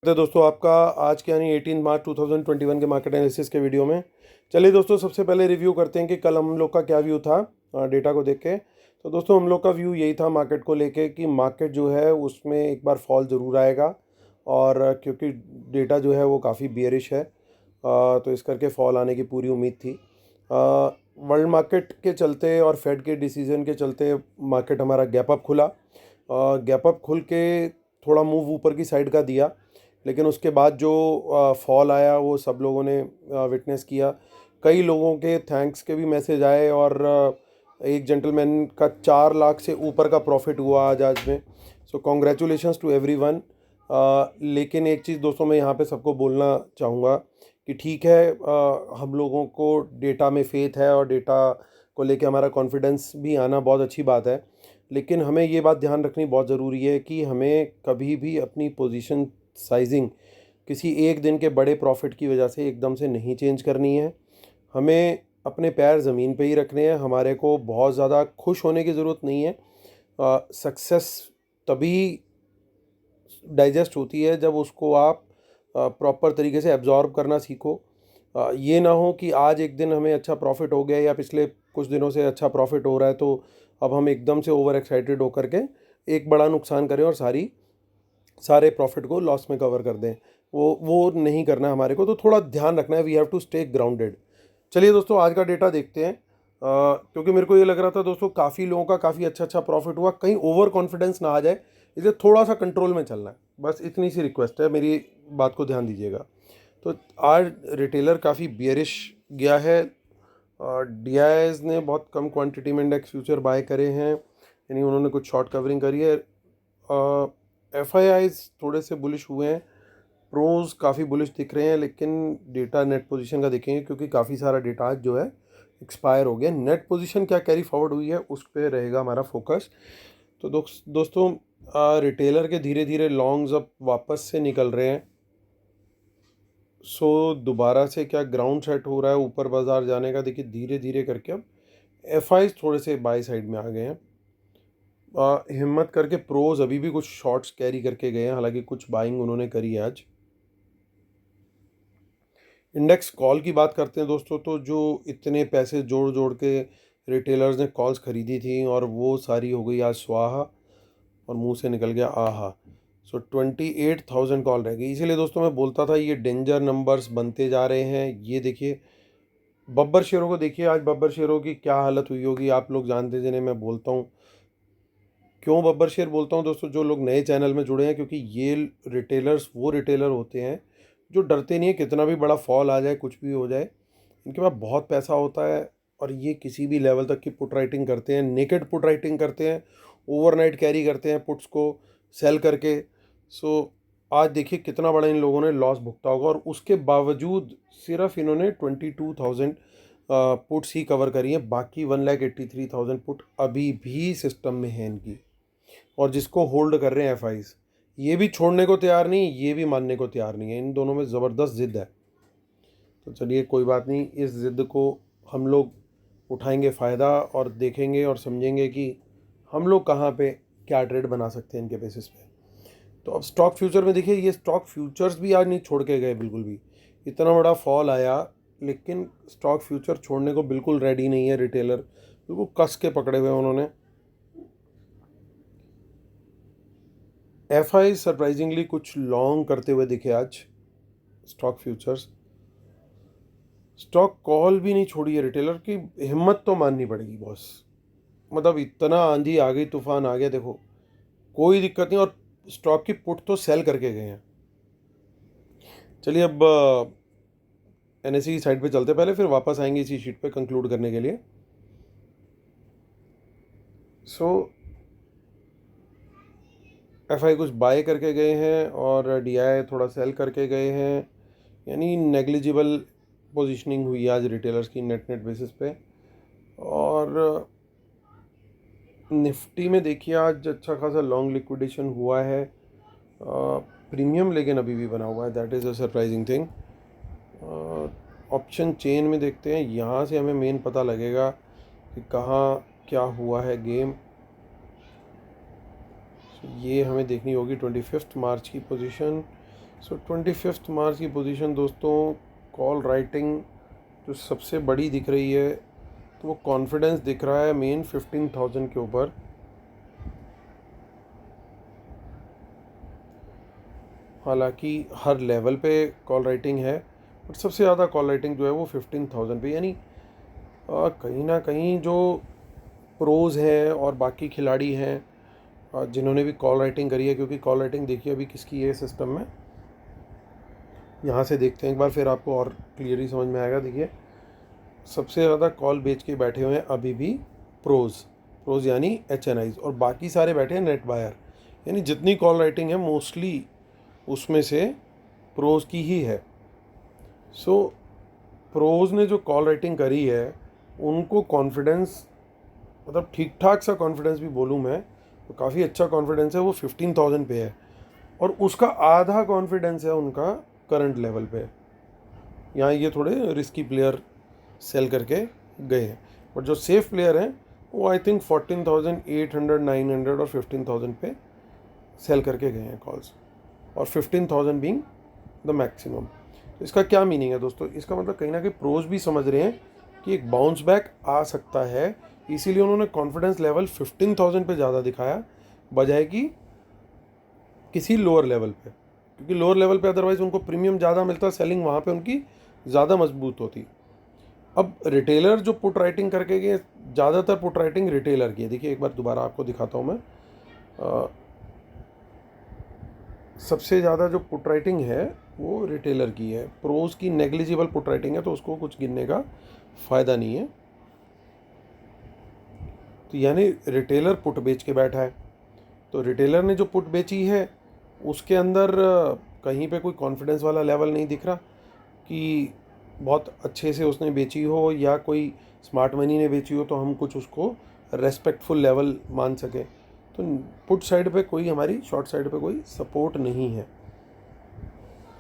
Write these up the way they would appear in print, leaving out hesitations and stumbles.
तो दोस्तों आपका आज के यानी 18 मार्च 2021 के मार्केट एनालिसिस के वीडियो में। चलिए दोस्तों, सबसे पहले रिव्यू करते हैं कि कल हम लोग का क्या व्यू था डेटा को देख के। तो दोस्तों हम लोग का व्यू यही था मार्केट को लेके कि मार्केट जो है उसमें एक बार फॉल ज़रूर आएगा, और क्योंकि डेटा जो है वो काफ़ी बियरिश है, तो इस करके फॉल आने की पूरी उम्मीद थी। वर्ल्ड मार्केट के चलते और फेड के डिसीजन के चलते मार्केट हमारा गैप अप खुला। गैप अप खुल के थोड़ा मूव ऊपर की साइड का दिया, लेकिन उसके बाद जो फॉल आया वो सब लोगों ने विटनेस किया। कई लोगों के थैंक्स के भी मैसेज आए, और एक जेंटलमैन का 4 लाख से ऊपर का प्रॉफिट हुआ आज में। So congratulations to everyone. लेकिन एक चीज़ दोस्तों मैं यहाँ पे सबको बोलना चाहूँगा कि ठीक है, हम लोगों को डेटा में फेथ है और डेटा को लेके हमारा कॉन्फिडेंस भी आना बहुत अच्छी बात है, लेकिन हमें ये बात ध्यान रखनी बहुत ज़रूरी है कि हमें कभी भी अपनी पोजीशन साइजिंग किसी एक दिन के बड़े प्रॉफिट की वजह से एकदम से नहीं चेंज करनी है। हमें अपने पैर ज़मीन पे ही रखने हैं। हमारे को बहुत ज़्यादा खुश होने की ज़रूरत नहीं है। सक्सेस तभी डाइजेस्ट होती है जब उसको आप प्रॉपर तरीके से एब्जॉर्ब करना सीखो। ये ना हो कि आज एक दिन हमें अच्छा प्रॉफिट हो गया या पिछले कुछ दिनों से अच्छा प्रॉफिट हो रहा है तो अब हम एकदम से ओवर एक्साइटेड होकर के एक बड़ा नुकसान करें और सारे प्रॉफिट को लॉस में कवर कर दें। वो नहीं करना है हमारे को, तो थोड़ा ध्यान रखना है। We have to stay grounded. चलिए दोस्तों आज का डेटा देखते हैं। क्योंकि मेरे को ये लग रहा था दोस्तों काफ़ी लोगों का काफ़ी अच्छा प्रॉफिट हुआ, कहीं ओवर कॉन्फिडेंस ना आ जाए, इसलिए थोड़ा सा कंट्रोल में चलना है। बस इतनी सी रिक्वेस्ट है, मेरी बात को ध्यान दीजिएगा। तो आज रिटेलर काफ़ी बियरिश गया है। डीआईएस ने बहुत कम क्वांटिटी में इंडेक्स फ्यूचर बाय करे हैं, यानी उन्होंने कुछ शॉर्ट कवरिंग करी है। एफआईआईज थोड़े से बुलिश हुए हैं, प्रोज काफ़ी बुलिश दिख रहे हैं, लेकिन डेटा नेट पोजीशन का देखेंगे क्योंकि काफ़ी सारा डेटा आज जो है एक्सपायर हो गया। नेट पोजीशन क्या कैरी फॉरवर्ड हुई है उस पर रहेगा हमारा फोकस। तो दोस्तों रिटेलर के धीरे धीरे लॉन्ग्स अब वापस से निकल रहे हैं। सो दोबारा से क्या ग्राउंड सेट हो रहा है ऊपर बाजार जाने का, देखिए धीरे धीरे करके अब एफआईज थोड़े से बाई साइड में आ गए हैं। हिम्मत करके प्रोज अभी भी कुछ शॉर्ट्स कैरी करके गए हैं, हालांकि कुछ बाइंग उन्होंने करी है आज। इंडेक्स कॉल की बात करते हैं दोस्तों, तो जो इतने पैसे जोड़ जोड़ के रिटेलर्स ने कॉल्स खरीदी थी और वो सारी हो गई आज स्वाहा, और मुंह से निकल गया आहा। सो 28,000 कॉल रह गई। इसीलिए दोस्तों मैं बोलता था ये डेंजर नंबर्स बनते जा रहे हैं। ये देखिए बब्बर शेयरों को देखिए, आज बब्बर शेयरों की क्या हालत हुई होगी, आप लोग जानते हैं जिन्हें मैं बोलता हूँ। क्यों बब्बर शेयर बोलता हूँ दोस्तों, जो लोग नए चैनल में जुड़े हैं, क्योंकि ये रिटेलर्स वो रिटेलर होते हैं जो डरते नहीं है कितना भी बड़ा फॉल आ जाए, कुछ भी हो जाए। इनके पास बहुत पैसा होता है और ये किसी भी लेवल तक की पुट राइटिंग करते हैं, नेकेड पुट राइटिंग करते हैं, ओवरनाइट कैरी करते हैं पुट्स को सेल करके। सो आज देखिए कितना बड़ा इन लोगों ने लॉस भुगता होगा, और उसके बावजूद सिर्फ इन्होंने 22,000 पुट्स ही कवर करी हैं। बाकी 1,83,000 पुट अभी भी सिस्टम में है इनकी, और जिसको होल्ड कर रहे हैं एफआईज। ये भी छोड़ने को तैयार नहीं, ये भी मानने को तैयार नहीं है। इन दोनों में ज़बरदस्त जिद है। तो चलिए कोई बात नहीं, इस ज़िद को हम लोग उठाएंगे फ़ायदा और देखेंगे और समझेंगे कि हम लोग कहाँ पे क्या ट्रेड बना सकते हैं इनके बेसिस पे। तो अब स्टॉक फ्यूचर में देखिए, ये स्टॉक फ्यूचर्स भी आज नहीं छोड़ के गए बिल्कुल भी। इतना बड़ा फॉल आया, लेकिन स्टॉक फ्यूचर छोड़ने को बिल्कुल रेडी नहीं है रिटेलर, बिल्कुल कस के पकड़े हुए उन्होंने। एफआई सरप्राइजिंगली कुछ लॉन्ग करते हुए दिखे आज स्टॉक फ्यूचर्स। स्टॉक कॉल भी नहीं छोड़ी है रिटेलर की, हिम्मत तो माननी पड़ेगी बॉस। मतलब इतना आंधी आ गई, तूफान आ गया, देखो कोई दिक्कत नहीं, और स्टॉक की पुट तो सेल करके गए हैं। चलिए अब एनएसई की साइड पे चलते, पहले फिर वापस आएंगे इसी शीट पे कंक्लूड करने के लिए। सो एफआई कुछ बाय करके गए हैं और डीआई थोड़ा सेल करके गए हैं, यानी नेग्लिजिबल पोजीशनिंग हुई आज रिटेलर्स की नेट नेट बेसिस पे। और निफ्टी में देखिए आज अच्छा खासा लॉन्ग लिक्विडेशन हुआ है, प्रीमियम लेकिन अभी भी बना हुआ है, that is a surprising thing. Option chain में देखते हैं, यहाँ से हमें मेन पता लगेगा कि कहाँ क्या हुआ है गेम। ये हमें देखनी होगी 25 मार्च की पोजीशन। सो 25 मार्च की पोजीशन दोस्तों, कॉल राइटिंग जो सबसे बड़ी दिख रही है तो वो कॉन्फिडेंस दिख रहा है मेन 15,000 के ऊपर। हालांकि हर लेवल पे कॉल राइटिंग है, बट सबसे ज़्यादा कॉल राइटिंग जो है वो 15,000 पे, यानी कहीं ना कहीं जो प्रोज हैं और बाकी खिलाड़ी हैं जिन्होंने भी कॉल राइटिंग करी है, क्योंकि कॉल राइटिंग देखिए अभी किसकी है सिस्टम में, यहाँ से देखते हैं एक बार फिर आपको और क्लियरली समझ में आएगा। देखिए सबसे ज़्यादा कॉल बेच के बैठे हुए हैं अभी भी प्रोज, प्रोज यानी HNIs, और बाकी सारे बैठे हैं नेट बायर, यानी जितनी कॉल राइटिंग है मोस्टली उसमें से प्रोज की ही है। सो प्रोज ने जो कॉल राइटिंग करी है उनको कॉन्फिडेंस, मतलब ठीक ठाक सा कॉन्फिडेंस भी बोलूँ मैं तो काफ़ी अच्छा कॉन्फिडेंस है, वो 15,000 पे है, और उसका आधा कॉन्फिडेंस है उनका करंट लेवल पे। यहाँ ये थोड़े रिस्की प्लेयर सेल करके गए हैं, बट जो सेफ प्लेयर हैं वो आई थिंक 14,800, 900 और 15,000 पे सेल करके गए हैं कॉल्स, और 15,000 बीइंग द मैक्सिमम। तो इसका क्या मीनिंग है दोस्तों, इसका मतलब कहीं ना कहीं प्रोज भी समझ रहे हैं कि एक बाउंस बैक आ सकता है, इसीलिए उन्होंने कॉन्फिडेंस लेवल 15,000 पे ज़्यादा दिखाया बजाय कि किसी लोअर लेवल पे, क्योंकि लोअर लेवल पे अदरवाइज उनको प्रीमियम ज़्यादा मिलता, सेलिंग वहाँ पे उनकी ज़्यादा मजबूत होती। अब रिटेलर जो पुट राइटिंग करके गए, ज़्यादातर पुट राइटिंग रिटेलर की है। देखिए एक बार दोबारा आपको दिखाता हूँ मैं, सबसे ज़्यादा जो पुट राइटिंग है वो रिटेलर की है, प्रोज की नेग्लिजिबल पुट राइटिंग है तो उसको कुछ गिनने का फ़ायदा नहीं है। तो यानी रिटेलर पुट बेच के बैठा है, तो रिटेलर ने जो पुट बेची है उसके अंदर कहीं पे कोई कॉन्फिडेंस वाला लेवल नहीं दिख रहा कि बहुत अच्छे से उसने बेची हो या कोई स्मार्ट मनी ने बेची हो तो हम कुछ उसको रेस्पेक्टफुल लेवल मान सकें। तो पुट साइड पे कोई, हमारी शॉर्ट साइड पे कोई सपोर्ट नहीं है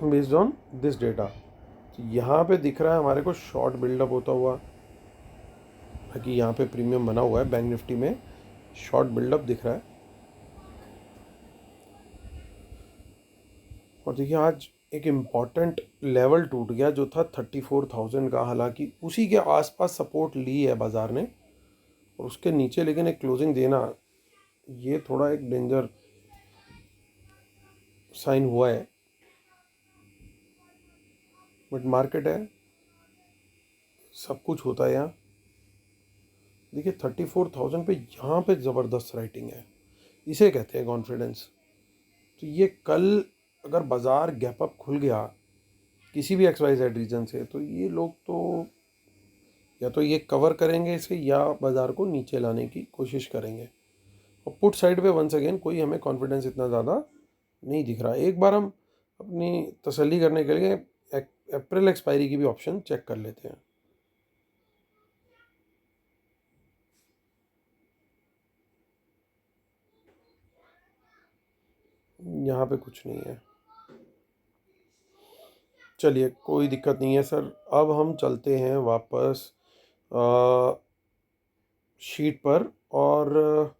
बेस्ड ऑन दिस डेटा। तो यहाँ पे दिख रहा है हमारे को शॉर्ट बिल्डअप होता हुआ, ताकि यहाँ पे प्रीमियम बना हुआ है, बैंक निफ्टी में शॉर्ट बिल्डअप दिख रहा है। और देखिए आज एक इम्पॉर्टेंट लेवल टूट गया जो था 34,000 का, हालांकि उसी के आसपास सपोर्ट ली है बाज़ार ने, और उसके नीचे लेकिन एक क्लोजिंग देना ये थोड़ा एक डेंजर साइन हुआ है, बट मार्केट है, सब कुछ होता है यहाँ। देखिए 34,000 पे यहाँ पे ज़बरदस्त राइटिंग है, इसे कहते हैं कॉन्फिडेंस। तो ये कल अगर बाज़ार गैप अप खुल गया किसी भी XYZ रीजन से, तो ये लोग तो या तो ये कवर करेंगे इसे या बाज़ार को नीचे लाने की कोशिश करेंगे। और पुट साइड पे वंस अगेन कोई हमें कॉन्फिडेंस इतना ज़्यादा नहीं दिख रहा। एक बार हम अपनी तसल्ली करने के लिए अप्रैल एक्सपायरी की भी ऑप्शन चेक कर लेते हैं। यहाँ पे कुछ नहीं है, चलिए कोई दिक्कत नहीं है सर। अब हम चलते हैं वापस शीट पर और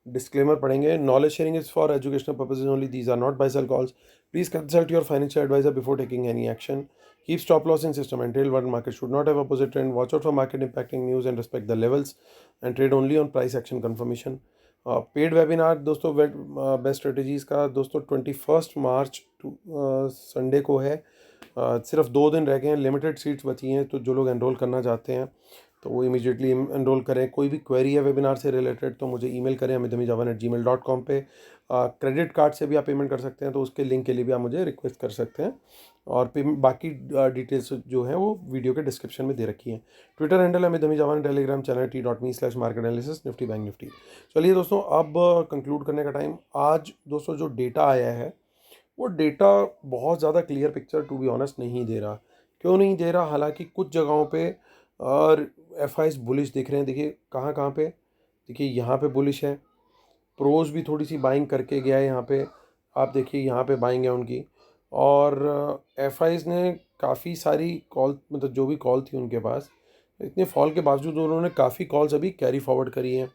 डिस्क्लेमर पढ़ेंगे। Knowledge sharing is for educational purposes only, these are not buy sell calls, please consult your financial advisor before taking any action, keep stop loss in system and trade one market should not have opposite trend, watch out for market impacting news and respect the levels and trade only on price action confirmation. Paid webinar दोस्तों best strategies का दोस्तों 21 मार्च Sunday को है। सिर्फ 2 दिन रह गए हैं, लिमिटेड सीट्स बची हैं, तो जो लोग एनरोल करना चाहते हैं तो वो इमीडिएटली एनरोल करें। कोई भी क्वेरी है वेबिनार से रिलेटेड तो मुझे ईमेल करें amitamijawan@gmail.com पे। क्रेडिट कार्ड से भी आप पेमेंट कर सकते हैं, तो उसके लिंक के लिए भी आप मुझे रिक्वेस्ट कर सकते हैं, और बाकी डिटेल्स जो हैं वो वीडियो के डिस्क्रिप्शन में दे रखी हैं। ट्विटर हैंडल है amitamijawan, Telegram channel t.me/market analysis Nifty bank Nifty. चलिए दोस्तों अब कंक्लूड करने का टाइम। आज दोस्तों जो डेटा आया है वो डेटा बहुत ज़्यादा clear picture to be honest नहीं दे रहा। क्यों नहीं दे रहा, हालांकि कुछ जगहों पे और FIs बुलिश दिख रहे हैं। देखिए कहाँ कहाँ पे, देखिए यहाँ पे बुलिश है, प्रोज भी थोड़ी सी बाइंग करके गया है यहाँ पे, आप देखिए यहाँ पे बाइंग है उनकी, और FIs ने काफ़ी सारी कॉल, मतलब जो भी कॉल थी उनके पास, इतने फॉल के बावजूद उन्होंने काफ़ी कॉल्स अभी कैरी फॉरवर्ड करी हैं।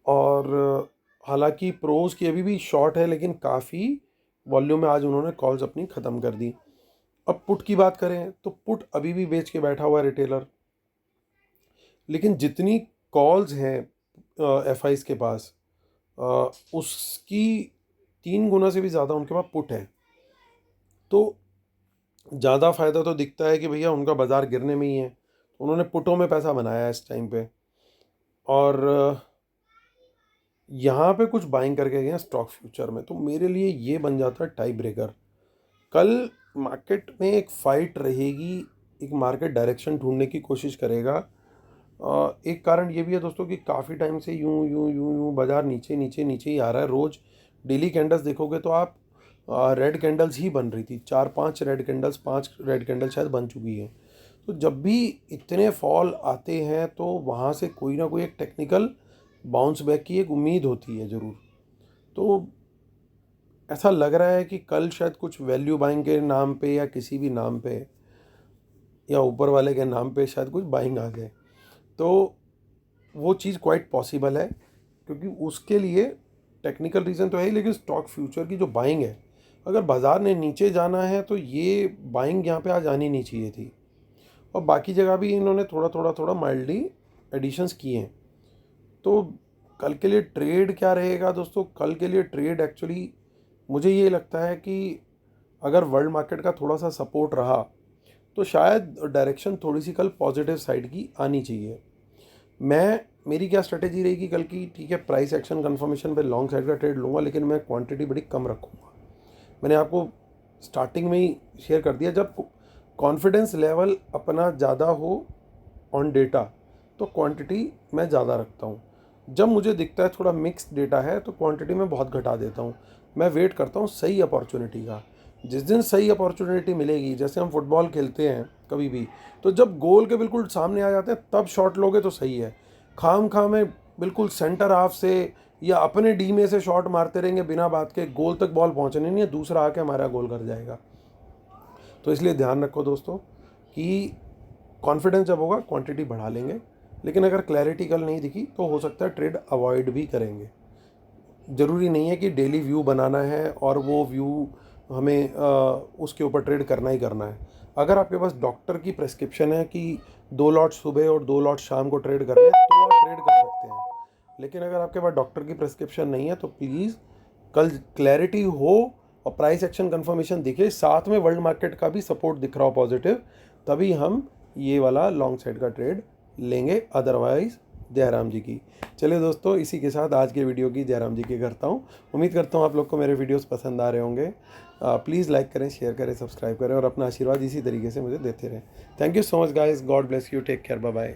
और हालांकि प्रोज की अभी भी शॉर्ट है लेकिन काफ़ी वॉल्यूम में आज उन्होंने कॉल्स अपनी ख़त्म कर दी। अब पुट की बात करें तो पुट अभी भी बेच के बैठा हुआ है रिटेलर, लेकिन जितनी कॉल्स हैं एफ आईज के पास उसकी 3 गुना से भी ज़्यादा उनके पास पुट है। तो ज़्यादा फ़ायदा तो दिखता है कि भैया उनका बाज़ार गिरने में ही है, उन्होंने पुटों में पैसा बनाया है इस टाइम पे, और यहाँ पे कुछ बाइंग करके गए हैं स्टॉक फ्यूचर में। तो मेरे लिए ये बन जाता है टाई ब्रेकर। कल मार्केट में एक फ़ाइट रहेगी, एक मार्केट डायरेक्शन ढूंढने की कोशिश करेगा। एक कारण ये भी है दोस्तों कि काफ़ी टाइम से यूं यूं यूं यूं बाज़ार नीचे नीचे नीचे ही आ रहा है। रोज़ डेली कैंडल्स देखोगे तो आप रेड कैंडल्स ही बन रही थी, 4-5 रेड कैंडल्स, 5 रेड कैंडल शायद बन चुकी है। तो जब भी इतने फॉल आते हैं तो वहाँ से कोई ना कोई एक टेक्निकल बाउंस बैक की एक उम्मीद होती है ज़रूर। तो ऐसा लग रहा है कि कल शायद कुछ वैल्यू बाइंग के नाम पे या किसी भी नाम पे या ऊपर वाले के नाम पे शायद कुछ बाइंग आ जाए। तो वो चीज़ क्वाइट पॉसिबल है, क्योंकि उसके लिए टेक्निकल रीज़न तो है ही, लेकिन स्टॉक फ्यूचर की जो बाइंग है, अगर बाज़ार ने नीचे जाना है तो ये बाइंग यहाँ पे आज आनी नहीं चाहिए थी। और बाकी जगह भी इन्होंने थोड़ा थोड़ा थोड़ा माइल्डली एडिशंस किए हैं। तो कल के लिए ट्रेड क्या रहेगा दोस्तों? कल के लिए ट्रेड एक्चुअली मुझे ये लगता है कि अगर वर्ल्ड मार्केट का थोड़ा सा सपोर्ट रहा तो शायद डायरेक्शन थोड़ी सी कल पॉजिटिव साइड की आनी चाहिए। मेरी क्या स्ट्रेटेजी रहेगी कल की? ठीक है, प्राइस एक्शन कंफर्मेशन पे लॉन्ग साइड का ट्रेड लूँगा, लेकिन मैं क्वांटिटी बड़ी कम रखूँगा। मैंने आपको स्टार्टिंग में ही शेयर कर दिया, जब कॉन्फिडेंस लेवल अपना ज़्यादा हो ऑन डेटा तो क्वांटिटी मैं ज़्यादा रखता हूँ। जब मुझे दिखता है थोड़ा मिक्स डेटा है तो क्वांटिटी मैं बहुत घटा देता हूँ। मैं वेट करता हूँ सही अपॉर्चुनिटी का। जिस दिन सही अपॉर्चुनिटी मिलेगी, जैसे हम फुटबॉल खेलते हैं कभी भी, तो जब गोल के बिल्कुल सामने आ जाते हैं तब शॉट लोगे तो सही है। खाम खाम में बिल्कुल सेंटर हाफ से या अपने डी में से शॉट मारते रहेंगे बिना बात के, गोल तक बॉल पहुँचने नहीं है, दूसरा आके हमारा गोल कर जाएगा। तो इसलिए ध्यान रखो दोस्तों कि कॉन्फिडेंस जब होगा क्वांटिटी बढ़ा लेंगे, लेकिन अगर क्लैरिटी कल नहीं दिखी तो हो सकता है ट्रेड अवॉइड भी करेंगे। ज़रूरी नहीं है कि डेली व्यू बनाना है और वो व्यू हमें उसके ऊपर ट्रेड करना ही करना है। अगर आपके पास डॉक्टर की प्रेस्क्रिप्शन है कि 2 लॉट सुबह और 2 लॉट शाम को ट्रेड करने हैं तो आप ट्रेड कर सकते हैं, लेकिन अगर आपके पास डॉक्टर की प्रेस्क्रिप्शन नहीं है तो प्लीज़ कल क्लैरिटी हो और प्राइस एक्शन कंफर्मेशन दिखे, साथ में वर्ल्ड मार्केट का भी सपोर्ट दिख रहा हो पॉजिटिव, तभी हम ये वाला लॉन्ग साइड का ट्रेड लेंगे। अदरवाइज़ जयराम जी की। चलिए दोस्तों, इसी के साथ आज के वीडियो की जयराम जी की करता हूँ। उम्मीद करता हूँ आप लोग को मेरे वीडियोस पसंद आ रहे होंगे। प्लीज़ लाइक करें, शेयर करें, सब्सक्राइब करें और अपना आशीर्वाद इसी तरीके से मुझे देते रहें। Thank you so much guys, God bless you, take care, bye bye.